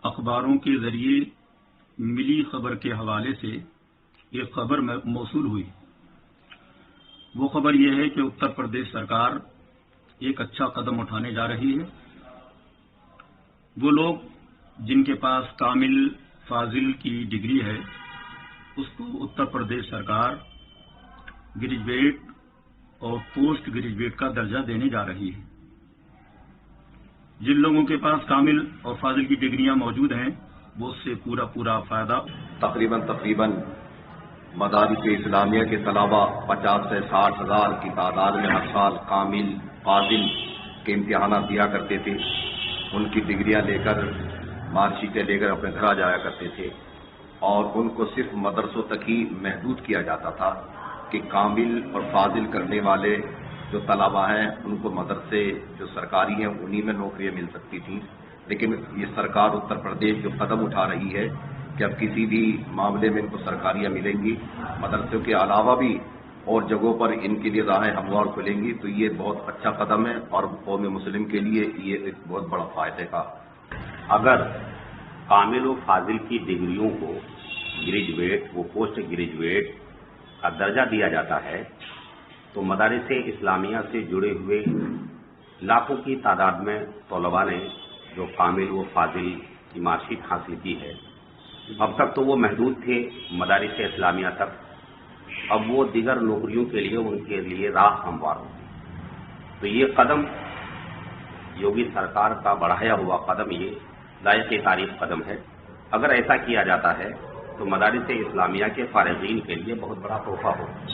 اخباروں کے ذریعے ملی خبر کے حوالے سے ایک خبر موصول ہوئی۔ وہ خبر یہ ہے کہ اتر پردیش سرکار ایک اچھا قدم اٹھانے جا رہی ہے۔ وہ لوگ جن کے پاس کامل فاضل کی ڈگری ہے اس کو اتر پردیش سرکار گریجویٹ اور پوسٹ گریجویٹ کا درجہ دینے جا رہی ہے۔ جن لوگوں کے پاس کامل اور فاضل کی ڈگریاں موجود ہیں وہ اس سے پورا فائدہ تقریباً مدارس اسلامیہ کے طلبہ 50 سے 60 ہزار کی تعداد میں ہر سال کامل فاضل کے امتحانات دیا کرتے تھے۔ ان کی ڈگریاں لے کر مارک شیٹیں لے کر اپنے گھر آ جایا کرتے تھے اور ان کو صرف مدرسوں تک ہی محدود کیا جاتا تھا کہ کامل اور فاضل کرنے والے جو طلبہ ہیں ان کو مدرسے جو سرکاری ہیں انہی میں نوکریاں مل سکتی تھیں۔ لیکن یہ سرکار اتر پردیش جو قدم اٹھا رہی ہے کہ اب کسی بھی معاملے میں ان کو سرکاریاں ملیں گی، مدرسوں کے علاوہ بھی اور جگہوں پر ان کے لیے راہیں ہموار کھلیں گی، تو یہ بہت اچھا قدم ہے اور قوم مسلم کے لیے یہ ایک بہت بڑا فائدے کا۔ اگر کامل و فاضل کی ڈگریوں کو گریجویٹ و پوسٹ گریجویٹ کا درجہ دیا جاتا ہے تو مدارس اسلامیہ سے جڑے ہوئے لاکھوں کی تعداد میں طلباء نے جو کامل و فاضل کی مارک شیٹ حاصل کی ہے، اب تک تو وہ محدود تھے مدارس اسلامیہ تک، اب وہ دیگر نوکریوں کے لیے ان کے لیے راہ ہموار ہوگی۔ تو یہ قدم یوگی سرکار کا بڑھایا ہوا قدم یہ لائق تعریف قدم ہے۔ اگر ایسا کیا جاتا ہے تو مدارس اسلامیہ کے فارغین کے لیے بہت بڑا تحفہ ہوگا۔